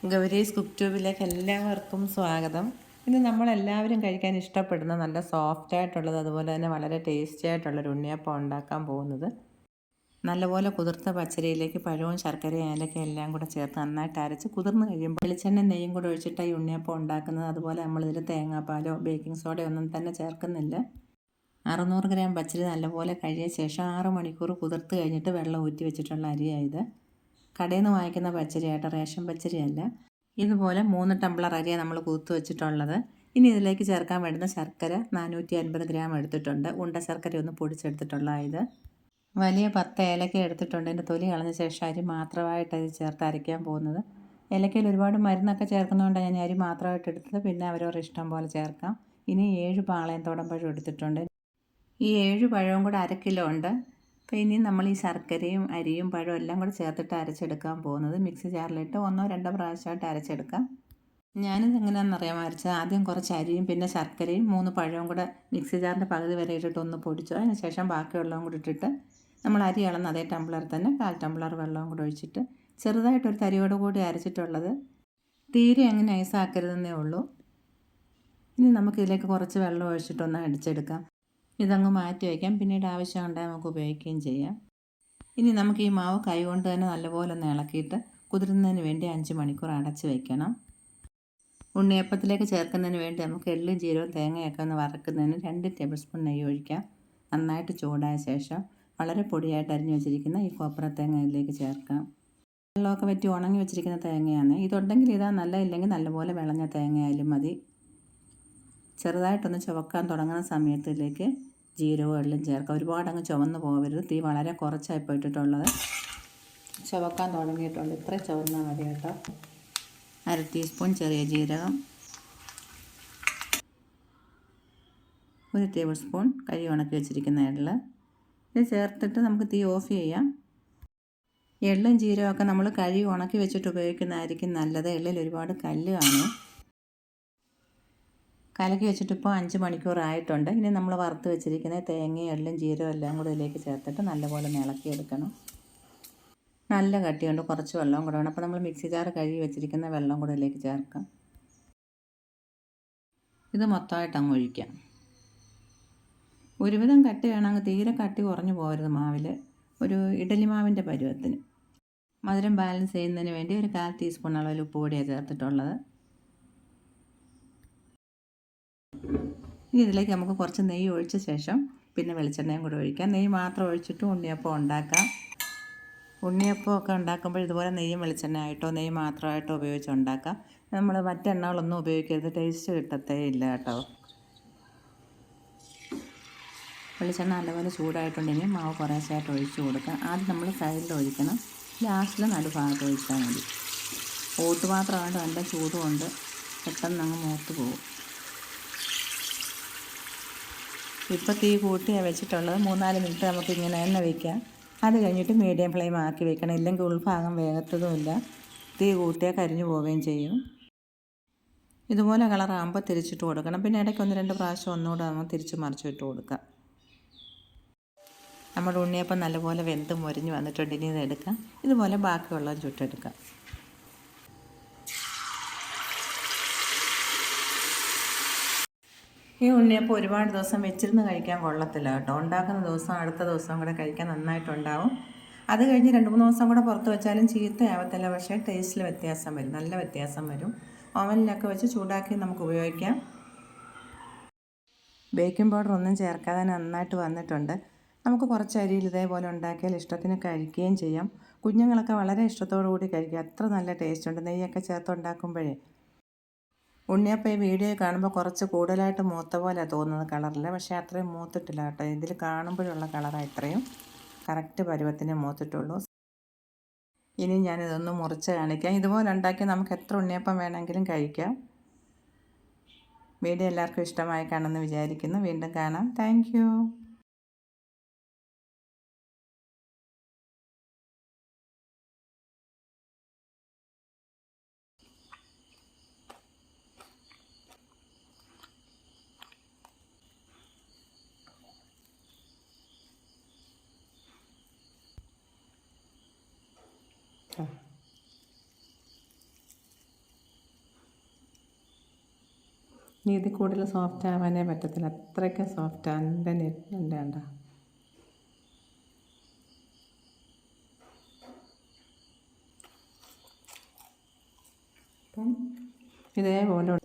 Gowri's cook ട്യൂബിലേക്ക് എല്ലാവർക്കും സ്വാഗതം. ഇന്ന് നമ്മളെല്ലാവരും കഴിക്കാൻ ഇഷ്ടപ്പെടുന്ന നല്ല സോഫ്റ്റ് ആയിട്ടുള്ളത്, അതുപോലെ തന്നെ വളരെ ടേസ്റ്റി ആയിട്ടുള്ളൊരു ഉണ്ണിയപ്പം ഉണ്ടാക്കാൻ പോകുന്നത്. നല്ലപോലെ കുതിർത്ത പച്ചരിയിലേക്ക് പഴവും ശർക്കരയും ഏലക്കയും എല്ലാം കൂടെ ചേർത്ത് നന്നായിട്ട് അരച്ച് കുതിർന്ന് കഴിയുമ്പോൾ വെളിച്ചെണ്ണ നെയ്യും കൂടെ ഒഴിച്ചിട്ട് ഈ ഉണ്ണിയപ്പം ഉണ്ടാക്കുന്നത്. അതുപോലെ നമ്മളിതിൽ തേങ്ങാപ്പാലോ ബേക്കിംഗ് സോഡയോ ഒന്നും തന്നെ ചേർക്കുന്നില്ല. 600 ഗ്രാം പച്ചരി നല്ലപോലെ കഴുകിയ ശേഷം 6 മണിക്കൂർ കുതിർത്ത് കഴിഞ്ഞിട്ട് വെള്ളം ഊറ്റി വെച്ചിട്ടുള്ള അരിയായത്. കടയിൽ നിന്ന് വാങ്ങിക്കുന്ന പച്ചരിയായിട്ട്, റേഷൻ പച്ചരിയല്ല. ഇതുപോലെ 3 ടംബ്ലർ അരിയാണ് നമ്മൾ കുതിർത്ത് വെച്ചിട്ടുള്ളത്. ഇനി ഇതിലേക്ക് ചേർക്കാൻ വേണ്ടുന്ന ശർക്കര 450 ഗ്രാം എടുത്തിട്ടുണ്ട്. ഉണ്ട ശർക്കര ഒന്ന് പൊടിച്ചെടുത്തിട്ടുള്ള ഇത്. വലിയ 10 ഏലക്ക എടുത്തിട്ടുണ്ട്. ഇതിൻ്റെ തൊലി കളഞ്ഞ ശേഷം അരി മാത്രമായിട്ട് ഇത് ചേർത്ത് അരയ്ക്കാൻ പോകുന്നത്. ഏലക്കയിൽ ഒരുപാട് മരുന്നൊക്കെ ചേർക്കുന്നതുകൊണ്ട് ഞാൻ അരി മാത്രമായിട്ട് എടുത്തത്. പിന്നെ അവരവരുടെ ഇഷ്ടം പോലെ ചേർക്കാം. ഇനി 7 പാളയത്തോടൻ പഴം എടുത്തിട്ടുണ്ട്. ഈ 7 പഴവും കൂടെ 1/2 കിലോ ഉണ്ട്. അപ്പോൾ ഇനി നമ്മൾ ഈ ശർക്കരയും അരിയും പഴവും എല്ലാം കൂടെ ചേർത്തിട്ട് അരച്ചെടുക്കാൻ പോകുന്നത്. മിക്സി ജാറിലിട്ട് 1-2 പ്രാവശ്യമായിട്ട് അരച്ചെടുക്കാം. ഞാനിത് എങ്ങനെയാണെന്നറിയാമോ അരച്ചത്? ആദ്യം കുറച്ച് അരിയും പിന്നെ ശർക്കരയും 3 പഴവും കൂടെ മിക്സി ജാറിൻ്റെ പകുതി വരെ ഇട്ടിട്ട് ഒന്ന് പൊടിച്ചു. അതിന് ശേഷം ബാക്കിയുള്ളതും കൂടി ഇട്ടിട്ട് നമ്മൾ അരി അളന്ന് അതേ ടംബ്ലറിൽ തന്നെ 1/4 ടംബ്ലർ വെള്ളവും കൂടെ ഒഴിച്ചിട്ട് ചെറുതായിട്ടൊരു തരിയോട് കൂടി അരച്ചിട്ടുള്ളത്. തീരെ അങ്ങ് നൈസാക്കരുതെന്നേ ഉള്ളൂ. ഇനി നമുക്കിതിലേക്ക് കുറച്ച് വെള്ളം ഒഴിച്ചിട്ടൊന്ന് അടിച്ചെടുക്കാം. ഇതങ്ങ് മാറ്റി വയ്ക്കാം. പിന്നീട് ആവശ്യമുണ്ടെങ്കിൽ നമുക്ക് ഉപയോഗിക്കുകയും ചെയ്യാം. ഇനി നമുക്ക് ഈ മാവ് കൈ കൊണ്ട് തന്നെ നല്ലപോലെ ഒന്ന് ഇളക്കിയിട്ട് കുതിരുന്നതിന് വേണ്ടി 5 മണിക്കൂർ അടച്ച് വയ്ക്കണം. ഉണ്ണിയപ്പത്തിലേക്ക് ചേർക്കുന്നതിന് വേണ്ടി നമുക്ക് എള്ളും ജീരകവും തേങ്ങയൊക്കെ ഒന്ന് വറക്കുന്നതിന് 2 ടേബിൾ സ്പൂൺ നെയ്യ് ഒഴിക്കാം. നന്നായിട്ട് ചൂടായ ശേഷം വളരെ പൊടിയായിട്ട് അരിഞ്ഞു വെച്ചിരിക്കുന്ന ഈ കൊപ്ര തേങ്ങ ഇതിലേക്ക് ചേർക്കാം. വെള്ളമൊക്കെ വറ്റി ഉണങ്ങി വെച്ചിരിക്കുന്ന തേങ്ങയാണ്. ഇതുണ്ടെങ്കിൽ ഇതാ, ഇല്ലെങ്കിൽ നല്ലപോലെ വിളഞ്ഞ തേങ്ങയായാലും മതി. ചെറുതായിട്ടൊന്ന് ചുവക്കാൻ തുടങ്ങുന്ന സമയത്തിലേക്ക് ജീരകവും എള്ളും ചേർക്കാം. ഒരുപാട് അങ്ങ് ചുവന്ന് പോകരുത്. തീ വളരെ കുറച്ചായി പോയിട്ടുള്ളത്. ചുവക്കാൻ തുടങ്ങിയിട്ടുണ്ട്. ഇത്രയും ചുവന്നാൽ മതി കേട്ടോ. 1/2 ടീസ്പൂൺ ചെറിയ ജീരകം, 1 ടേബിൾ സ്പൂൺ കഴുകി ഉണക്കി വെച്ചിരിക്കുന്ന എള്ള് ഇത് ചേർത്തിട്ട് നമുക്ക് തീ ഓഫ് ചെയ്യാം. എള്ളും ജീരകമൊക്കെ നമ്മൾ കഴുകി ഉണക്കി വെച്ചിട്ട് ഉപയോഗിക്കുന്നതായിരിക്കും നല്ലത്. എള്ളിൽ ഒരുപാട് കല്ല് കാണും. കലക്കി വെച്ചിട്ടിപ്പോൾ 5 മണിക്കൂറായിട്ടുണ്ട്. ഇനി നമ്മൾ വറുത്ത് വെച്ചിരിക്കുന്ന തേങ്ങയും എള്ളും ജീരകവും എല്ലാം കൂടെ ഇതിലേക്ക് ചേർത്തിട്ട് നല്ലപോലെ ഇളക്കിയെടുക്കണം. നല്ല കട്ടിയുണ്ട്. കുറച്ച് വെള്ളവും കൂടെ വേണം. അപ്പോൾ നമ്മൾ മിക്സി ജാർ കഴുകി വെച്ചിരിക്കുന്ന വെള്ളം കൂടെ ഇതിലേക്ക് ചേർക്കാം. ഇത് മൊത്തമായിട്ട് അങ്ങ് ഒഴിക്കാം. ഒരുവിധം കട്ടി വേണമെങ്കിൽ, തീരെ കട്ടി കുറഞ്ഞു പോകരുത് മാവിൽ. ഒരു ഇഡലി മാവിൻ്റെ പരുവത്തിന്. മധുരം ബാലൻസ് ചെയ്യുന്നതിന് വേണ്ടി ഒരു 1/4 ടീസ്പൂൺ അളവിൽ ഉപ്പ് പൊടിയാണ് ചേർത്തിട്ടുള്ളത്. ഇനി ഇതിലേക്ക് നമുക്ക് കുറച്ച് നെയ്യ് ഒഴിച്ച ശേഷം പിന്നെ വെളിച്ചെണ്ണയും കൂടെ ഒഴിക്കാം. നെയ്യ് മാത്രം ഒഴിച്ചിട്ട് ഉണ്ണിയപ്പം ഉണ്ടാക്കാം. ഉണ്ണിയപ്പമൊക്കെ ഉണ്ടാക്കുമ്പോൾ ഇതുപോലെ നെയ്യും വെളിച്ചെണ്ണ ആയിട്ടോ നെയ്യ് മാത്രമായിട്ടോ ഉപയോഗിച്ച് ഉണ്ടാക്കാം. നമ്മൾ മറ്റെണ്ണകളൊന്നും ഉപയോഗിക്കരുത്. ടേസ്റ്റ് കിട്ടത്തേ ഇല്ല കേട്ടോ. വെളിച്ചെണ്ണ നല്ലപോലെ ചൂടായിട്ടുണ്ടെങ്കിൽ മാവ് കുറേശ്ശായിട്ട് ഒഴിച്ച് കൊടുക്കാം. ആദ്യം നമ്മൾ സൈഡിൽ ഒഴിക്കണം. ലാസ്റ്റിൽ നടുഭാഗത്ത് ഒഴിച്ചാൽ മതി. ഓട്ടുപാത്രമായിട്ട് നല്ല ചൂടുകൊണ്ട് പെട്ടെന്ന് അങ്ങ് മൂത്ത് പോകും. ഇപ്പോൾ തീ കൂട്ടിയാണ് വെച്ചിട്ടുള്ളത്. 3-4 മിനിറ്റ് നമുക്ക് ഇങ്ങനെ തന്നെ വയ്ക്കാം. അത് കഴിഞ്ഞിട്ട് മീഡിയം ഫ്ലെയിം ആക്കി വെക്കണം. ഇല്ലെങ്കിൽ ഉൾഭാഗം വേഗത്തതുമില്ല. തീ കൂട്ടിയാൽ കരിഞ്ഞു പോവുകയും ചെയ്യും. ഇതുപോലെ കളറാകുമ്പോൾ തിരിച്ചിട്ട് കൊടുക്കണം. പിന്നെ ഇടയ്ക്ക് 1-2 പ്രാവശ്യം ഒന്നുകൂടെ നമ്മൾ തിരിച്ച് മറിച്ചിട്ട് കൊടുക്കാം. നമ്മുടെ ഉണ്ണിയപ്പം നല്ലപോലെ വെന്ത് മൊരിഞ്ഞ് വന്നിട്ടുണ്ട്. ഇനി ഇതെടുക്കാം. ഇതുപോലെ ബാക്കിയുള്ളത് ചുട്ടെടുക്കാം. ഈ ഉണ്ണിയപ്പം ഒരുപാട് ദിവസം വെച്ചിരുന്ന് കഴിക്കാൻ കൊള്ളത്തില്ല കേട്ടോ. ഉണ്ടാക്കുന്ന ദിവസം അടുത്ത ദിവസം കൂടെ കഴിക്കാൻ നന്നായിട്ടുണ്ടാവും. അത് കഴിഞ്ഞ് 2-3 ദിവസം കൂടെ പുറത്ത് വെച്ചാലും ചീത്തയാവത്തില്ല. പക്ഷേ ടേസ്റ്റിൽ വ്യത്യാസം വരും. നല്ല വ്യത്യാസം വരും. ഓവനിലൊക്കെ വെച്ച് ചൂടാക്കി നമുക്ക് ഉപയോഗിക്കാം. ബേക്കിംഗ് പൗഡർ ഒന്നും ചേർക്കാതെ നന്നായിട്ട് വന്നിട്ടുണ്ട്. നമുക്ക് കുറച്ച് അരിയിൽ ഇതേപോലെ ഉണ്ടാക്കിയാൽ ഇഷ്ടത്തിന് കഴിക്കുകയും ചെയ്യാം. കുഞ്ഞുങ്ങളൊക്കെ വളരെ ഇഷ്ടത്തോടു കൂടി കഴിക്കുക. അത്ര നല്ല ടേസ്റ്റ് ഉണ്ട് നെയ്യൊക്കെ ചേർത്ത് ഉണ്ടാക്കുമ്പോഴേ. ഉണ്ണിയപ്പം ഈ വീഡിയോ കാണുമ്പോൾ കുറച്ച് കൂടുതലായിട്ട് മൂത്ത പോലെ തോന്നുന്നത് കളറിൽ. പക്ഷേ അത്രയും മൂത്തിട്ടില്ല കേട്ടോ. ഇതിൽ കാണുമ്പോഴുള്ള കളറാണ് ഇത്രയും. കറക്റ്റ് പരുവത്തിനെ മൂത്തിട്ടുള്ളൂ. ഇനി ഞാനിതൊന്ന് മുറിച്ച് കാണിക്കാം. ഇതുപോലെ ഉണ്ടാക്കി നമുക്ക് എത്ര ഉണ്ണിയപ്പം വേണമെങ്കിലും കഴിക്കാം. വീഡിയോ എല്ലാവർക്കും ഇഷ്ടമായി കാണുമെന്ന് വിചാരിക്കുന്നു. വീണ്ടും കാണാം. Thank you. ഇനി ഇതിൽ കൂടുതൽ സോഫ്റ്റ് ആവാനേ പറ്റത്തില്ല, അത്രയ്ക്ക് സോഫ്റ്റാണ് എൻ്റെ നെറ്റിൻ്റെ കണ്ട. അപ്പം ഇതേപോലെ